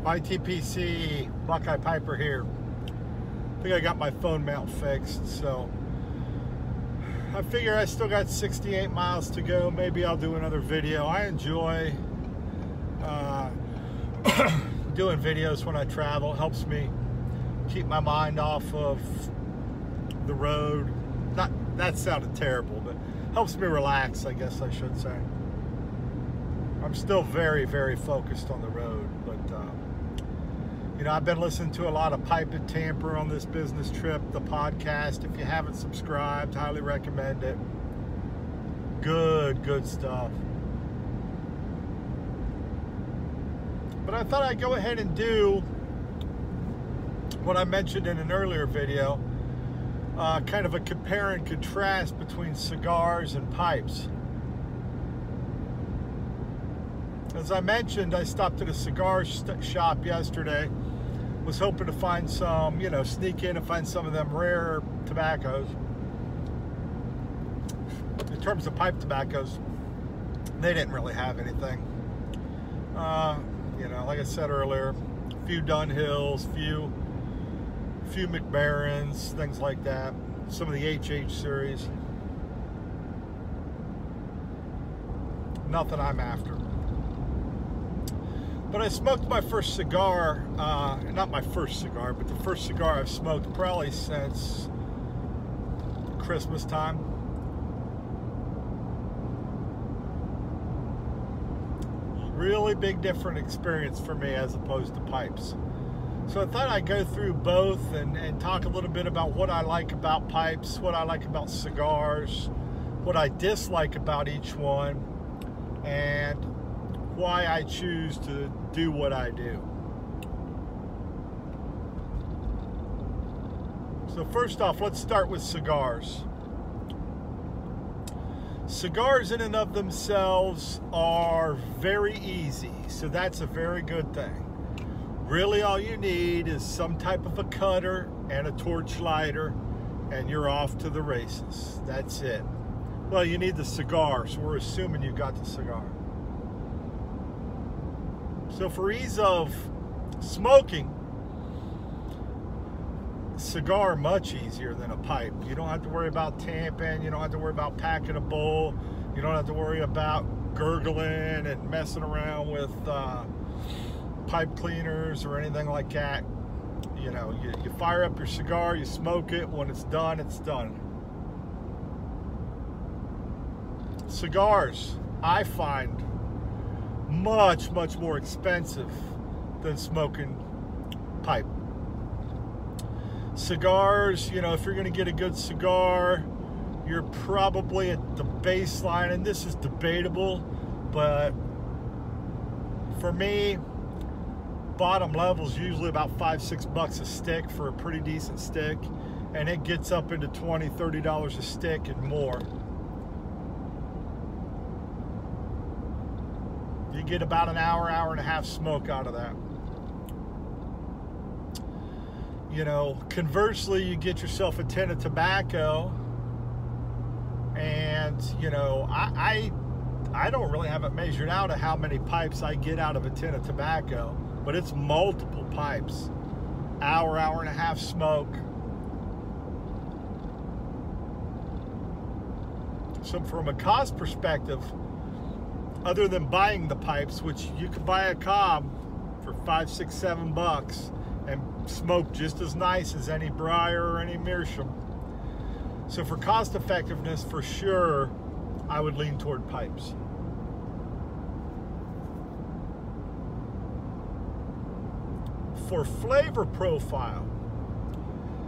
ITPC, Buckeye Piper here. I think I got my phone mount fixed, so I figure I still got 68 miles to go. Maybe I'll do another video. I enjoy doing videos when I travel. It helps me keep my mind off of the road. That sounded terrible, but helps me relax, I guess I should say. I'm still very, very focused on the road, but you know, I've been listening to a lot of Pipe and Tamper on this business trip, the podcast. If you haven't subscribed, highly recommend it. Good stuff. But I thought I'd go ahead and do what I mentioned in an earlier video, kind of a compare and contrast between cigars and pipes. As I mentioned, I stopped at a cigar shop yesterday. Was hoping to find some, you know, sneak in and find some of them rare tobaccos. In terms of pipe tobaccos, they didn't really have anything. You know, like I said earlier, a few Dunhills, few McBarons, things like that. Some of the HH series. Nothing I'm after. But I smoked my first cigar, not my first cigar, but the first cigar I've smoked probably since Christmas time. Really big different experience for me as opposed to pipes. So I thought I'd go through both and talk a little bit about what I like about pipes, what I like about cigars, what I dislike about each one, and why I choose to do what I do. So first off, let's start with cigars. Cigars in and of themselves are very easy, so that's a very good thing. Really all you need is some type of a cutter and a torch lighter, and you're off to the races. That's it. Well, you need the cigar, so we're assuming you've got the cigar. So for ease of smoking, cigar much easier than a pipe. You don't have to worry about tamping, you don't have to worry about packing a bowl, you don't have to worry about gurgling and messing around with pipe cleaners or anything like that. You know, you fire up your cigar, you smoke it, when it's done, it's done. Cigars, I find, much more expensive than smoking pipe. Cigars, you know, if you're going to get a good cigar, you're probably at the baseline, and this is debatable, but for me, bottom level is usually about $5-6 a stick for a pretty decent stick, and it gets up into $20-30 a stick and more. You get about an hour and a half smoke out of that. You know, conversely, you get yourself a tin of tobacco, and you know, I don't really have it measured out of how many pipes I get out of a tin of tobacco, but it's multiple pipes. Hour and a half smoke. So from a cost perspective, other than buying the pipes, which you could buy a cob for $5, $6, $7 and smoke just as nice as any Briar or any Meerschaum. So for cost effectiveness, for sure, I would lean toward pipes. For flavor profile,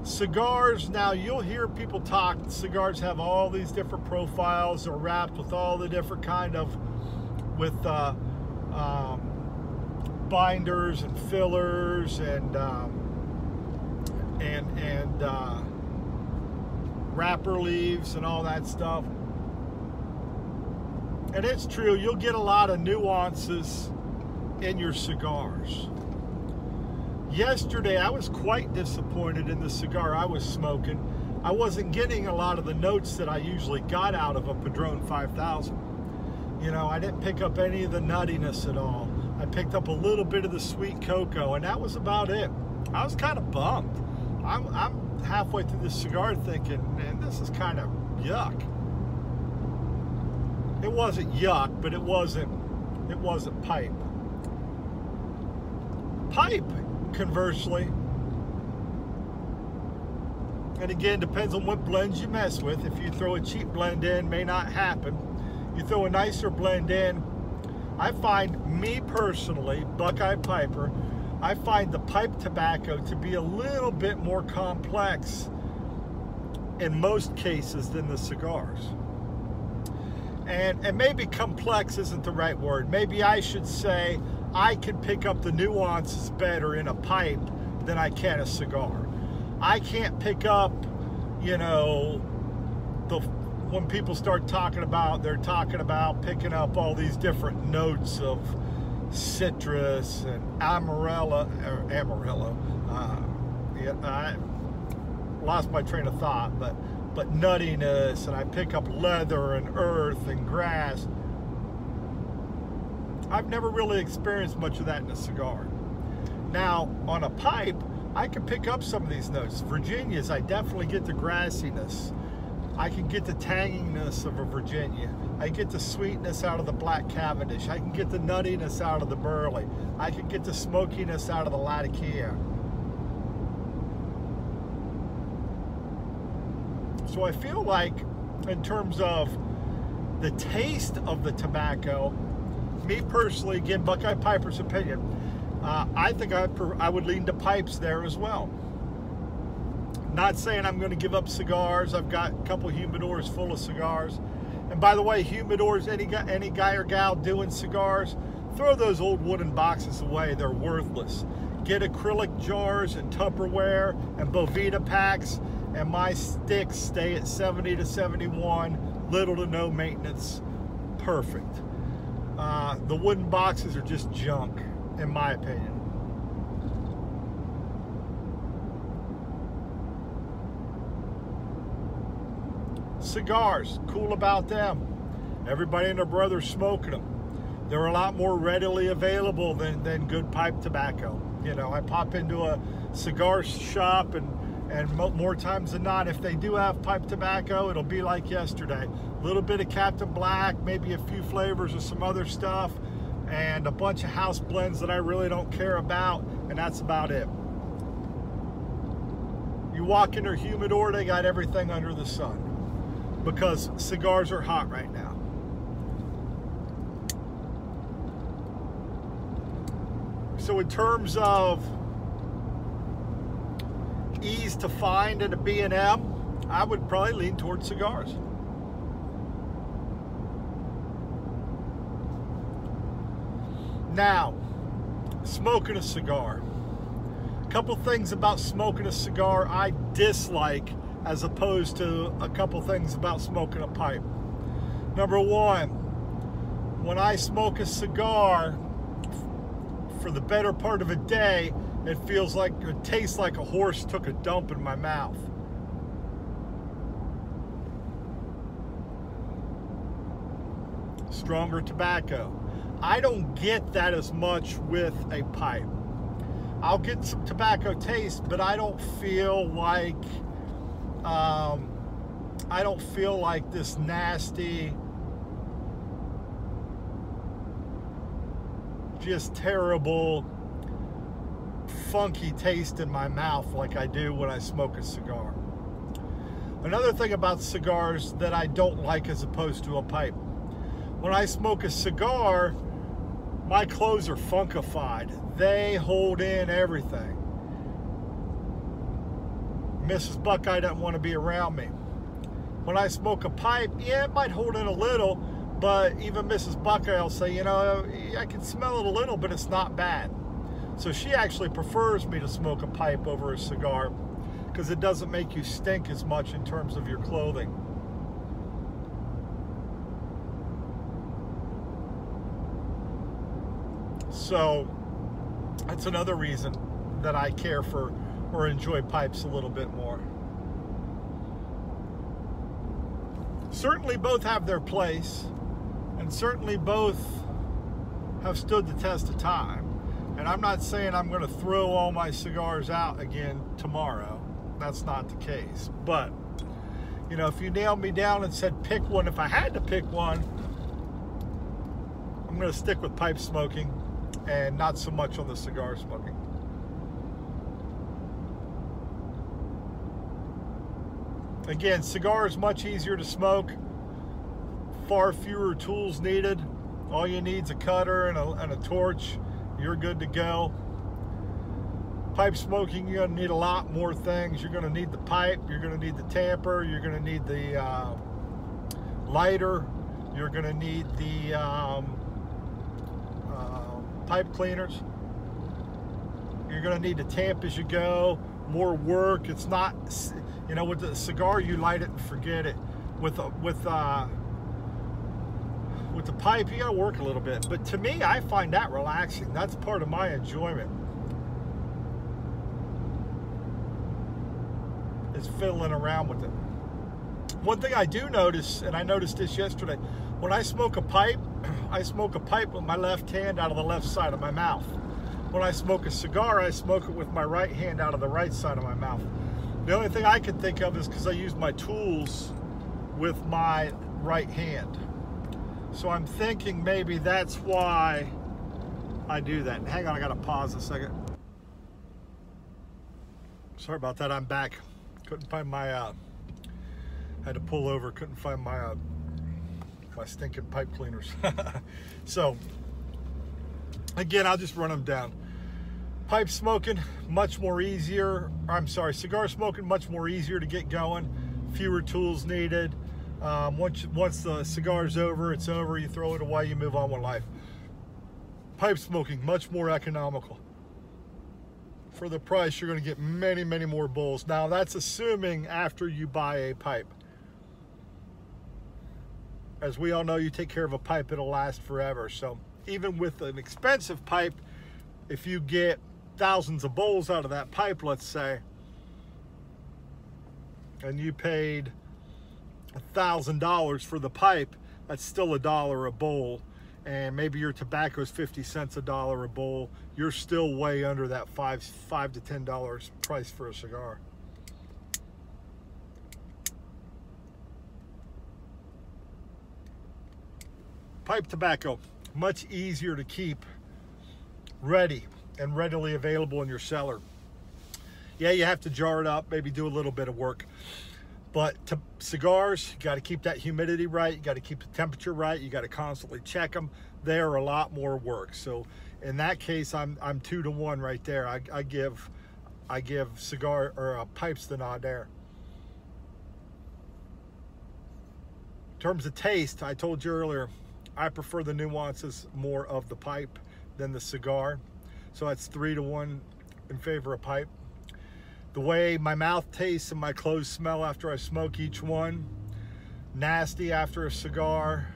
cigars, now you'll hear people talk, cigars have all these different profiles, they're wrapped with all the different kind of, with binders and fillers and wrapper leaves and all that stuff. And it's true, you'll get a lot of nuances in your cigars. Yesterday, I was quite disappointed in the cigar I was smoking. I wasn't getting a lot of the notes that I usually got out of a Padron 5000. You know, I didn't pick up any of the nuttiness at all. I picked up a little bit of the sweet cocoa, and that was about it. I was kind of bummed. I'm halfway through this cigar thinking, man, this is kind of yuck. It wasn't yuck, but it wasn't pipe. Pipe, conversely, and again, depends on what blends you mess with. If you throw a cheap blend in, may not happen. You throw a nicer blend in, I find, me personally, Buckeye Piper, I find the pipe tobacco to be a little bit more complex in most cases than the cigars. And maybe complex isn't the right word. Maybe I should say I can pick up the nuances better in a pipe than I can a cigar. I can't pick up, you know, when people start talking about, they're talking about picking up all these different notes of citrus and Amarillo. I lost my train of thought, but nuttiness, and I pick up leather and earth and grass. I've never really experienced much of that in a cigar. Now, on a pipe, I can pick up some of these notes. Virginias, I definitely get the grassiness. I can get the tanginess of a Virginia. I get the sweetness out of the black Cavendish. I can get the nuttiness out of the Burley. I can get the smokiness out of the Latakia. So I feel like, in terms of the taste of the tobacco, me personally, again, Buckeye Piper's opinion, I think I would lean to pipes there as well. Not saying I'm going to give up cigars. I've got a couple humidors full of cigars. And by the way, humidors, any guy or gal doing cigars, throw those old wooden boxes away. They're worthless. Get acrylic jars and Tupperware and Bovita packs, and my sticks stay at 70 to 71, little to no maintenance. Perfect. The wooden boxes are just junk, in my opinion. Cigars, cool about them. Everybody and their brother's smoking them. They're a lot more readily available than good pipe tobacco. You know, I pop into a cigar shop, and more times than not, if they do have pipe tobacco, it'll be like yesterday. A little bit of Captain Black, maybe a few flavors of some other stuff, and a bunch of house blends that I really don't care about, and that's about it. You walk in their humidor, they got everything under the sun, because cigars are hot right now. So in terms of ease to find in a B&M, I would probably lean towards cigars. Now, smoking a cigar. A couple things about smoking a cigar I dislike, as opposed to a couple things about smoking a pipe. Number one, when I smoke a cigar, for the better part of a day, it tastes like a horse took a dump in my mouth. Stronger tobacco. I don't get that as much with a pipe. I'll get some tobacco taste, but I don't feel like this nasty, just terrible, funky taste in my mouth like I do when I smoke a cigar. Another thing about cigars that I don't like as opposed to a pipe. When I smoke a cigar, my clothes are funkified. They hold in everything. Mrs. Buckeye doesn't want to be around me. When I smoke a pipe, yeah, it might hold in a little, but even Mrs. Buckeye will say, you know, I can smell it a little, but it's not bad. So she actually prefers me to smoke a pipe over a cigar because it doesn't make you stink as much in terms of your clothing. So that's another reason that I care for or enjoy pipes a little bit more. Certainly both have their place, and certainly both have stood the test of time. And I'm not saying I'm going to throw all my cigars out again tomorrow. That's not the case. But, you know, if you nailed me down and said pick one, if I had to pick one, I'm going to stick with pipe smoking and not so much on the cigar smoking. Again, cigar is much easier to smoke. Far fewer tools needed. All you need is a cutter and a torch. You're good to go. Pipe smoking, you're going to need a lot more things. You're going to need the pipe. You're going to need the tamper. You're going to need the lighter. You're going to need the pipe cleaners. You're going to need to tamp as you go. More work. It's not, you know, with the cigar, you light it and forget it. With the pipe, you got to work a little bit. But to me, I find that relaxing. That's part of my enjoyment. Is fiddling around with it. One thing I do notice, and I noticed this yesterday, when I smoke a pipe with my left hand out of the left side of my mouth. When I smoke a cigar, I smoke it with my right hand out of the right side of my mouth. The only thing I can think of is because I use my tools with my right hand. So I'm thinking maybe that's why I do that. Hang on, I gotta pause a second. Sorry about that, I'm back. Couldn't find my, had to pull over, couldn't find my stinking pipe cleaners. So, again, I'll just run them down. Pipe smoking, much more easier. Cigar smoking, much more easier to get going. Fewer tools needed. Once the cigar's over, it's over. You throw it away, you move on with life. Pipe smoking, much more economical. For the price, you're going to get many, many more bowls. Now, that's assuming after you buy a pipe. As we all know, you take care of a pipe, it'll last forever. So even with an expensive pipe, if you get thousands of bowls out of that pipe, let's say, and you paid $1,000 for the pipe, that's still $1 a bowl. And maybe your tobacco is 50 cents $1 a bowl. You're still way under that $5 to $10 price for a cigar. Pipe tobacco, much easier to keep ready and readily available in your cellar. Yeah, you have to jar it up, maybe do a little bit of work. But cigars, you got to keep that humidity right. You got to keep the temperature right. You got to constantly check them. They're a lot more work. So in that case, I'm 2 to 1 right there. I give cigar or pipes the nod there. In terms of taste, I told you earlier, I prefer the nuances more of the pipe than the cigar. So that's 3 to 1 in favor of pipe. The way my mouth tastes and my clothes smell after I smoke each one, nasty after a cigar,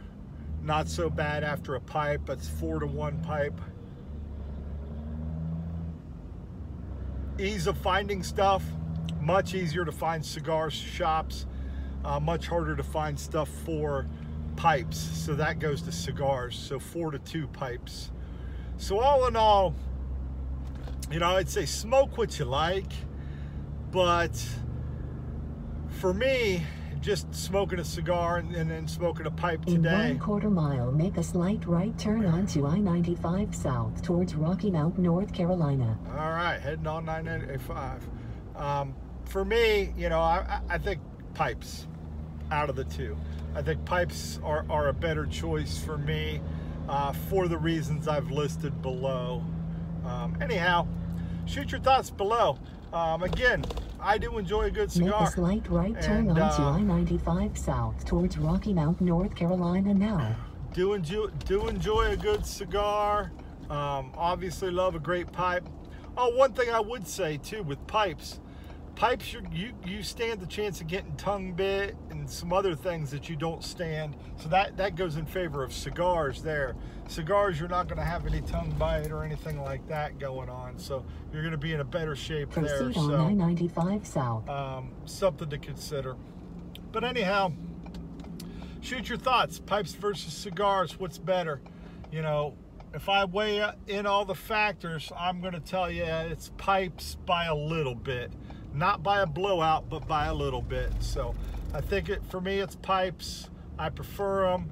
not so bad after a pipe. That's 4 to 1 pipe. Ease of finding stuff, much easier to find cigar shops, much harder to find stuff for pipes. So that goes to cigars, so 4 to 2 pipes. So all in all, you know, I'd say smoke what you like. But for me, just smoking a cigar and then smoking a pipe today. In 1/4 mile, make a slight right turn onto I-95 south towards Rocky Mount, North Carolina. All right, heading on I-95. For me, you know, I think pipes out of the two. I think pipes are a better choice for me for the reasons I've listed below. Anyhow, shoot your thoughts below. Again, I do enjoy a good cigar. Make a slight right turn onto I-95 south towards Rocky Mount, North Carolina now. Do enjoy a good cigar. Obviously love a great pipe. Oh, one thing I would say too with pipes, you stand the chance of getting tongue bit and some other things that you don't stand. So that goes in favor of cigars there. Cigars, you're not going to have any tongue bite or anything like that going on. So you're going to be in a better shape there. Proceed on I-95 south. Something to consider. But anyhow, shoot your thoughts. Pipes versus cigars, what's better? You know, if I weigh in all the factors, I'm going to tell you it's pipes by a little bit. Not by a blowout, but by a little bit. So I think for me, it's pipes. I prefer them.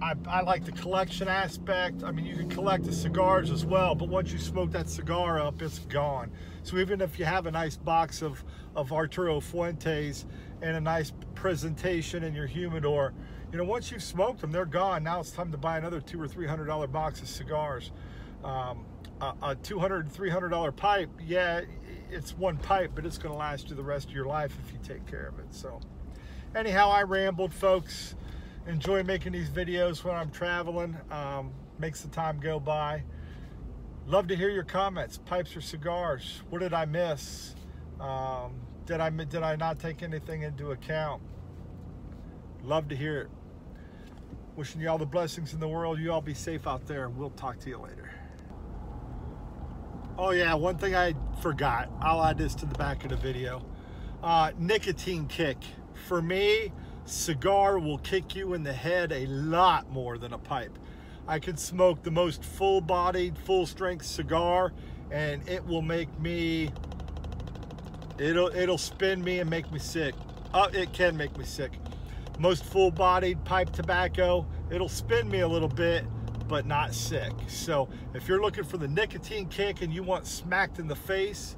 I like the collection aspect. I mean, you can collect the cigars as well, but once you smoke that cigar up, it's gone. So even if you have a nice box of Arturo Fuentes and a nice presentation in your humidor, you know, once you've smoked them, they're gone. Now it's time to buy another $200 or $300 box of cigars. A $200, $300 pipe, yeah, it's one pipe, but it's going to last you the rest of your life if you take care of it. So anyhow, I rambled, folks. Enjoy making these videos when I'm traveling. Makes the time go by. Love to hear your comments. Pipes or cigars? What did I miss? Did I not take anything into account? Love to hear it. Wishing you all the blessings in the world. You all be safe out there. We'll talk to you later. Oh yeah, one thing I forgot. I'll add this to the back of the video. Nicotine kick. For me, cigar will kick you in the head a lot more than a pipe. I can smoke the most full-bodied, full-strength cigar, and it will make me, it'll spin me and make me sick. It can make me sick. Most full-bodied pipe tobacco, it'll spin me a little bit, but not sick. So if you're looking for the nicotine kick and you want smacked in the face,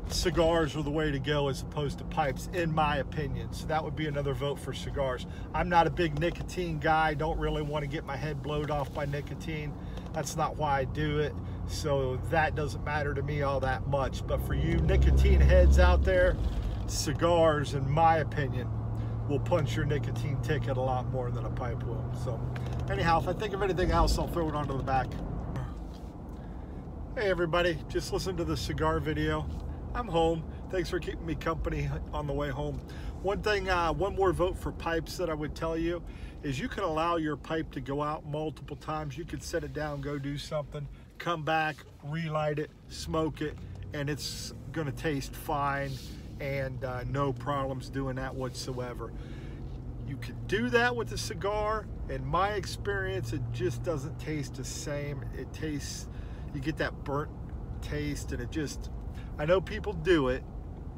cigars are the way to go as opposed to pipes, in my opinion. So that would be another vote for cigars. I'm not a big nicotine guy. Don't really want to get my head blowed off by nicotine. That's not why I do it. So that doesn't matter to me all that much. But for you nicotine heads out there, cigars, in my opinion, will punch your nicotine ticket a lot more than a pipe will. So anyhow, if I think of anything else, I'll throw it onto the back. Hey everybody, just listen to the cigar video. I'm home. Thanks for keeping me company on the way home. One thing, one more vote for pipes that I would tell you is you can allow your pipe to go out multiple times. You could set it down, go do something, come back, relight it, smoke it, and it's gonna taste fine and no problems doing that whatsoever. You could do that with a cigar. In my experience, it just doesn't taste the same. It tastes, you get that burnt taste, and it just, I know people do it.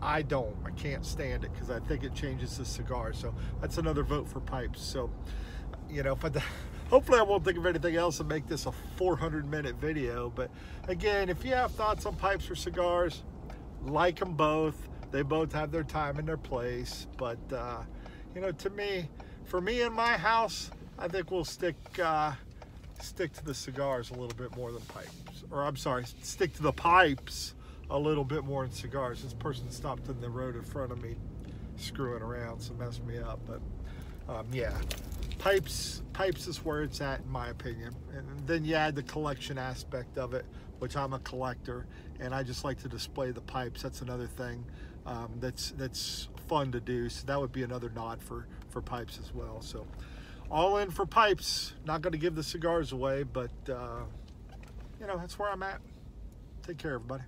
I don't. I can't stand it because I think it changes the cigar. So that's another vote for pipes. So, you know, hopefully I won't think of anything else and make this a 400-minute video. But again, if you have thoughts on pipes or cigars, like them both. They both have their time and their place. But, you know, to me, for me in my house, I think we'll stick to the cigars a little bit more than pipes. Or I'm sorry, stick to the pipes a little bit more in cigars. This person stopped in the road in front of me screwing around, so messed me up. But yeah, pipes is where it's at in my opinion. And then you add the collection aspect of it, which I'm a collector and I just like to display the pipes. That's another thing that's fun to do. So that would be another nod for pipes as well. So all in for pipes. Not going to give the cigars away, but you know, that's where I'm at. Take care, everybody.